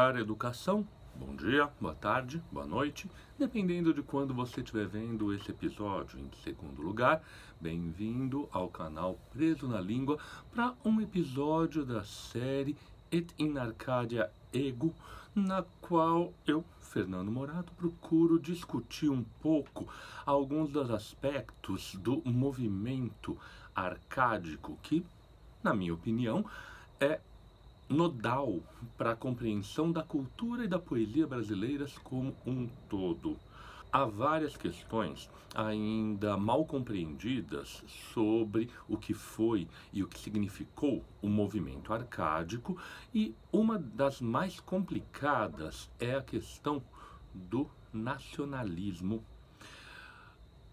Lugar Educação. Bom dia, boa tarde, boa noite, dependendo de quando você estiver vendo esse episódio. Em segundo lugar, bem-vindo ao canal Preso na Língua para um episódio da série Et in Arcadia Ego, na qual eu, Fernando Morato, procuro discutir um pouco alguns dos aspectos do movimento arcádico que, na minha opinião, é nodal para a compreensão da cultura e da poesia brasileiras como um todo. Há várias questões ainda mal compreendidas sobre o que foi e o que significou o movimento arcádico, e uma das mais complicadas é a questão do nacionalismo.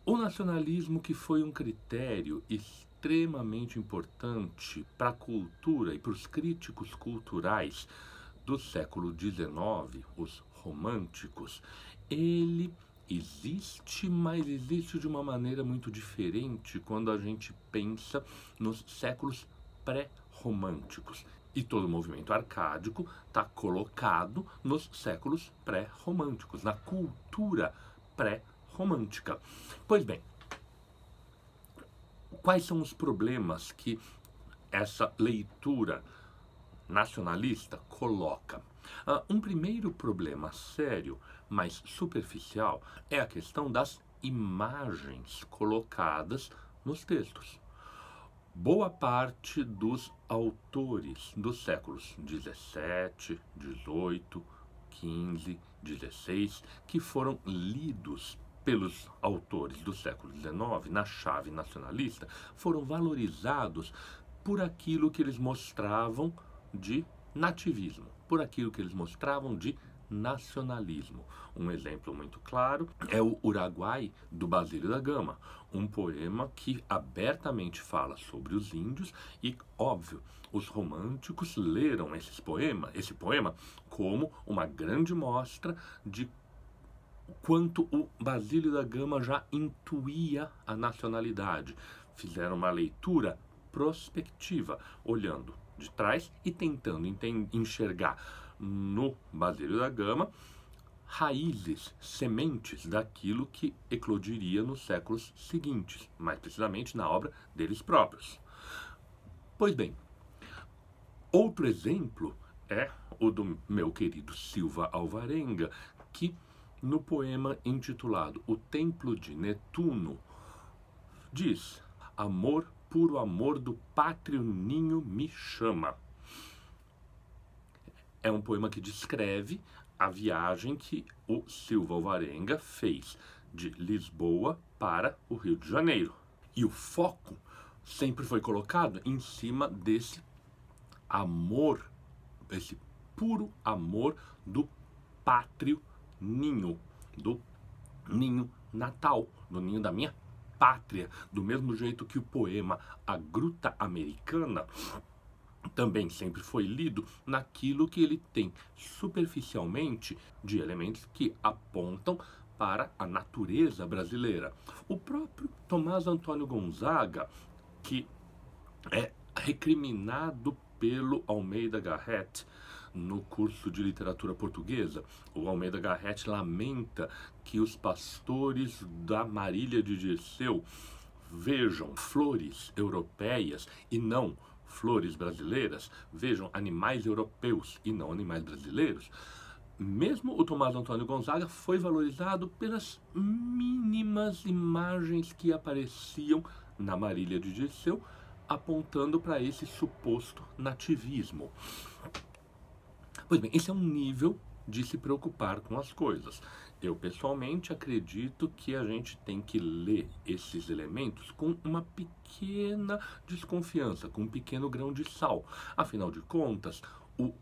O nacionalismo, que foi um critério extremamente importante para a cultura e para os críticos culturais do século XIX, os românticos, ele existe, mas existe de uma maneira muito diferente quando a gente pensa nos séculos pré-românticos. E todo o movimento arcádico está colocado nos séculos pré-românticos, na cultura pré-romântica. Pois bem, quais são os problemas que essa leitura nacionalista coloca? Um primeiro problema sério, mas superficial, é a questão das imagens colocadas nos textos. Boa parte dos autores dos séculos 17, 18, 15, 16, que foram lidos pelos autores do século XIX na chave nacionalista, foram valorizados por aquilo que eles mostravam de nativismo, por aquilo que eles mostravam de nacionalismo. Um exemplo muito claro é o Uruguai, do Basílio da Gama, um poema que abertamente fala sobre os índios e, óbvio, os românticos leram esse poema como uma grande mostra de quanto o Basílio da Gama já intuía a nacionalidade. Fizeram uma leitura prospectiva, olhando de trás e tentando enxergar no Basílio da Gama raízes, sementes daquilo que eclodiria nos séculos seguintes, mais precisamente na obra deles próprios. Pois bem, outro exemplo é o do meu querido Silva Alvarenga, que no poema intitulado O Templo de Netuno diz: amor, puro amor do pátrio ninho me chama. É um poema que descreve a viagem que o Silva Alvarenga fez de Lisboa para o Rio de Janeiro. E o foco sempre foi colocado em cima desse amor, esse puro amor do pátrio ninho, do ninho natal, do ninho da minha pátria, do mesmo jeito que o poema A Gruta Americana também sempre foi lido naquilo que ele tem superficialmente de elementos que apontam para a natureza brasileira. O próprio Tomás Antônio Gonzaga, que é recriminado pelo Almeida Garrett no curso de literatura portuguesa, o Almeida Garrett lamenta que os pastores da Marília de Dirceu vejam flores europeias e não flores brasileiras, vejam animais europeus e não animais brasileiros. Mesmo o Tomás Antônio Gonzaga foi valorizado pelas mínimas imagens que apareciam na Marília de Dirceu, apontando para esse suposto nativismo. Pois bem, esse é um nível de se preocupar com as coisas. Eu, pessoalmente, acredito que a gente tem que ler esses elementos com uma pequena desconfiança, com um pequeno grão de sal. Afinal de contas, o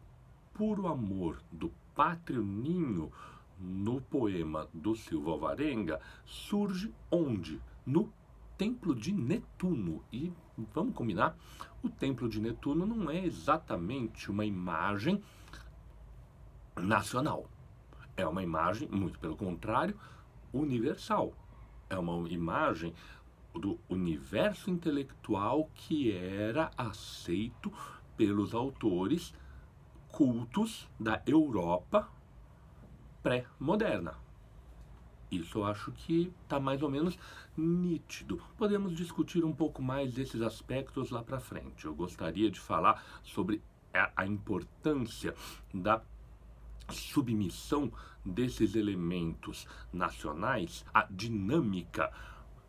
puro amor do pátrio ninho no poema do Silva Alvarenga surge onde? No Templo de Netuno. E vamos combinar, o Templo de Netuno não é exatamente uma imagem nacional. É uma imagem, muito pelo contrário, universal. É uma imagem do universo intelectual que era aceito pelos autores cultos da Europa pré-moderna. Isso eu acho que está mais ou menos nítido. Podemos discutir um pouco mais desses aspectos lá para frente. Eu gostaria de falar sobre a importância da submissão desses elementos nacionais à dinâmica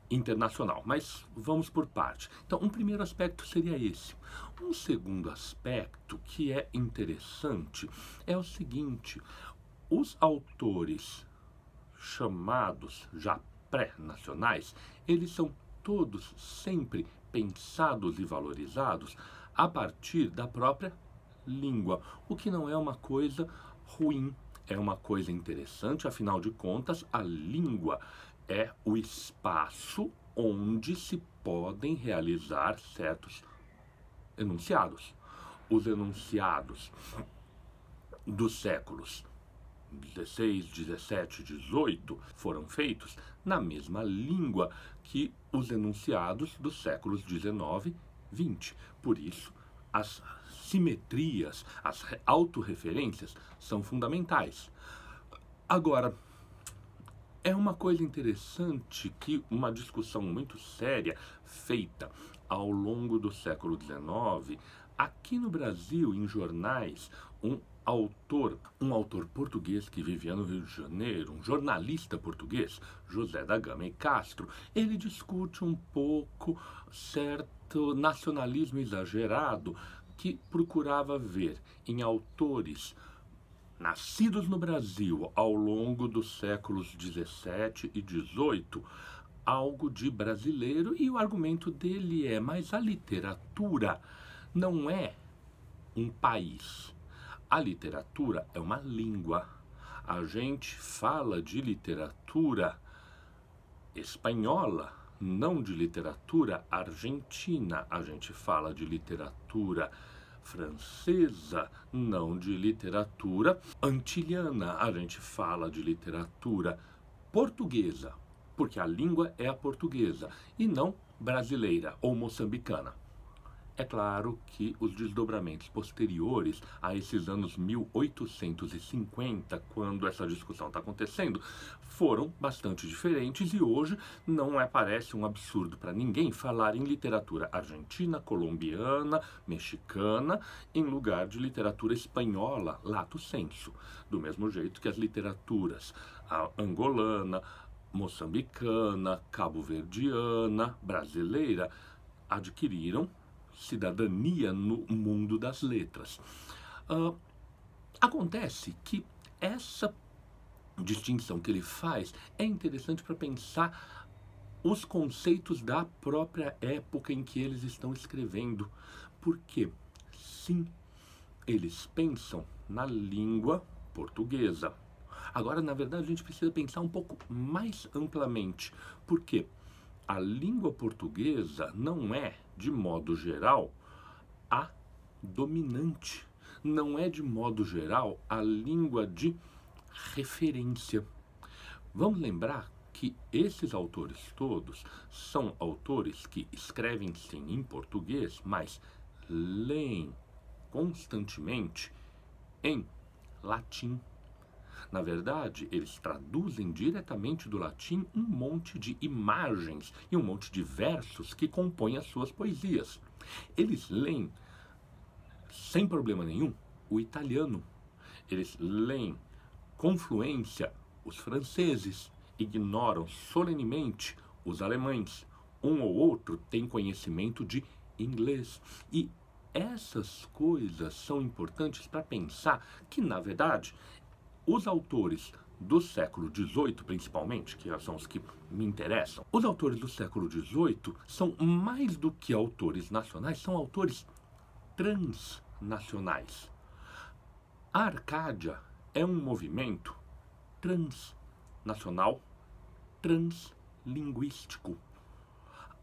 internacional, mas vamos por parte. Então, um primeiro aspecto seria esse. Um segundo aspecto que é interessante é o seguinte: os autores chamados já pré-nacionais, eles são todos sempre pensados e valorizados a partir da própria língua, o que não é uma coisa ruim, é uma coisa interessante, afinal de contas, a língua é o espaço onde se podem realizar certos enunciados. Os enunciados dos séculos 16, 17, 18 foram feitos na mesma língua que os enunciados dos séculos 19, 20. Por isso, as simetrias, as autorreferências são fundamentais. Agora, é uma coisa interessante que uma discussão muito séria feita ao longo do século XIX, aqui no Brasil, em jornais, um autor português que vivia no Rio de Janeiro, um jornalista português, José da Gama e Castro, ele discute um pouco certo nacionalismo exagerado que procurava ver em autores nascidos no Brasil ao longo dos séculos 17 e 18 algo de brasileiro, e o argumento dele é: mas a literatura não é um país. A literatura é uma língua. A gente fala de literatura espanhola, não de literatura argentina. A gente fala de literatura francesa, não de literatura antiliana. A gente fala de literatura portuguesa, porque a língua é a portuguesa e não brasileira ou moçambicana. É claro que os desdobramentos posteriores a esses anos 1850, quando essa discussão está acontecendo, foram bastante diferentes, e hoje não parece um absurdo para ninguém falar em literatura argentina, colombiana, mexicana, em lugar de literatura espanhola, lato sensu. Do mesmo jeito que as literaturas angolana, moçambicana, cabo-verdiana, brasileira adquiriram cidadania no mundo das letras. Acontece que essa distinção que ele faz é interessante para pensar os conceitos da própria época em que eles estão escrevendo, porque, sim, eles pensam na língua portuguesa. Agora, na verdade, a gente precisa pensar um pouco mais amplamente, porque a língua portuguesa não é, de modo geral, a dominante. Não é, de modo geral, a língua de referência. Vamos lembrar que esses autores todos são autores que escrevem sim em português, mas leem constantemente em latim. Na verdade, eles traduzem diretamente do latim um monte de imagens e um monte de versos que compõem as suas poesias. Eles leem, sem problema nenhum, o italiano. Eles leem com fluência os franceses, ignoram solenemente os alemães. Um ou outro tem conhecimento de inglês. E essas coisas são importantes para pensar que, na verdade, os autores do século XVIII, principalmente, que são os que me interessam, os autores do século XVIII são, mais do que autores nacionais, são autores transnacionais. A Arcádia é um movimento transnacional, translinguístico.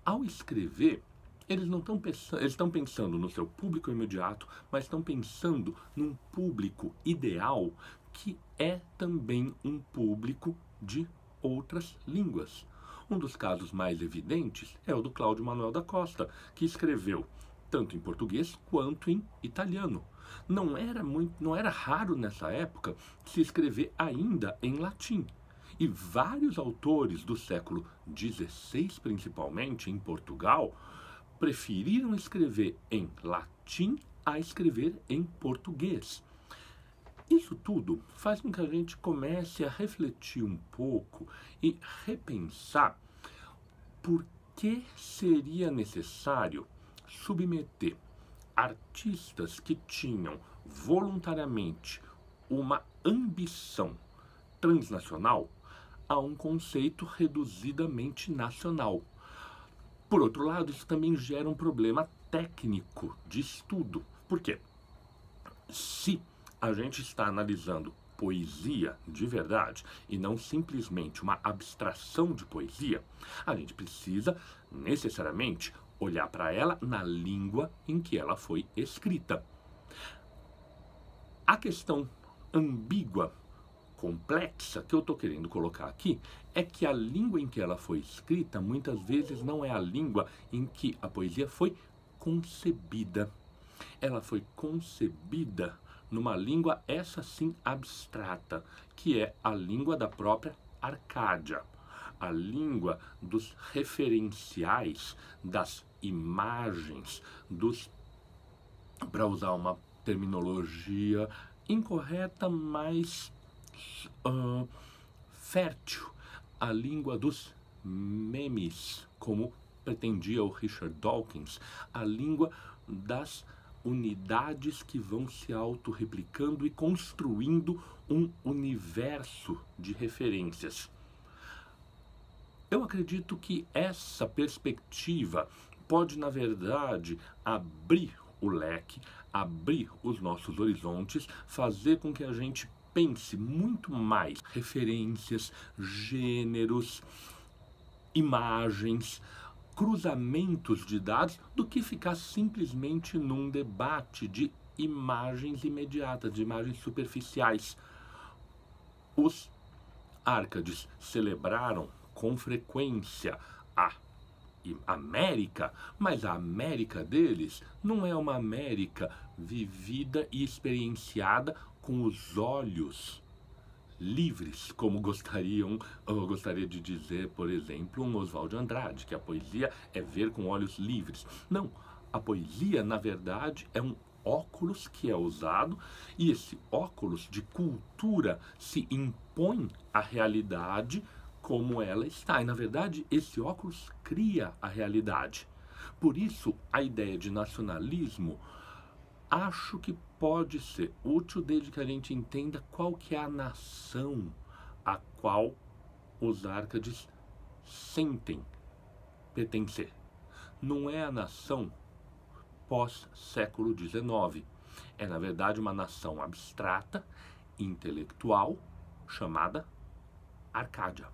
Ao escrever, eles não estão pensando, eles estão pensando no seu público imediato, mas estão pensando num público ideal que é também um público de outras línguas. Um dos casos mais evidentes é o do Cláudio Manuel da Costa, que escreveu tanto em português quanto em italiano. Não era raro nessa época se escrever ainda em latim. E vários autores do século XVI, principalmente em Portugal, preferiram escrever em latim a escrever em português. Isso tudo faz com que a gente comece a refletir um pouco e repensar por que seria necessário submeter artistas que tinham voluntariamente uma ambição transnacional a um conceito reduzidamente nacional. Por outro lado, isso também gera um problema técnico de estudo. Por quê? Se a gente está analisando poesia de verdade e não simplesmente uma abstração de poesia, a gente precisa necessariamente olhar para ela na língua em que ela foi escrita. A questão ambígua, complexa, que eu estou querendo colocar aqui, é que a língua em que ela foi escrita muitas vezes não é a língua em que a poesia foi concebida. Ela foi concebida numa língua, essa sim, abstrata, que é a língua da própria Arcádia, a língua dos referenciais, das imagens, para usar uma terminologia incorreta, mas fértil, a língua dos memes, como pretendia o Richard Dawkins, a língua das unidades que vão se autorreplicando e construindo um universo de referências. Eu acredito que essa perspectiva pode, na verdade, abrir o leque, abrir os nossos horizontes, fazer com que a gente pense muito mais referências, gêneros, imagens, cruzamentos de dados, do que ficar simplesmente num debate de imagens imediatas, de imagens superficiais. Os Árcades celebraram com frequência a América, mas a América deles não é uma América vivida e experienciada com os olhos livres, como eu gostaria de dizer, por exemplo, um Oswald de Andrade, que a poesia é ver com olhos livres. Não, a poesia, na verdade, é um óculos que é usado, e esse óculos de cultura se impõe à realidade como ela está. E, na verdade, esse óculos cria a realidade. Por isso, a ideia de nacionalismo acho que pode ser útil desde que a gente entenda qual que é a nação a qual os Árcades sentem pertencer. Não é a nação pós-século XIX. É, na verdade, uma nação abstrata, intelectual, chamada Arcádia.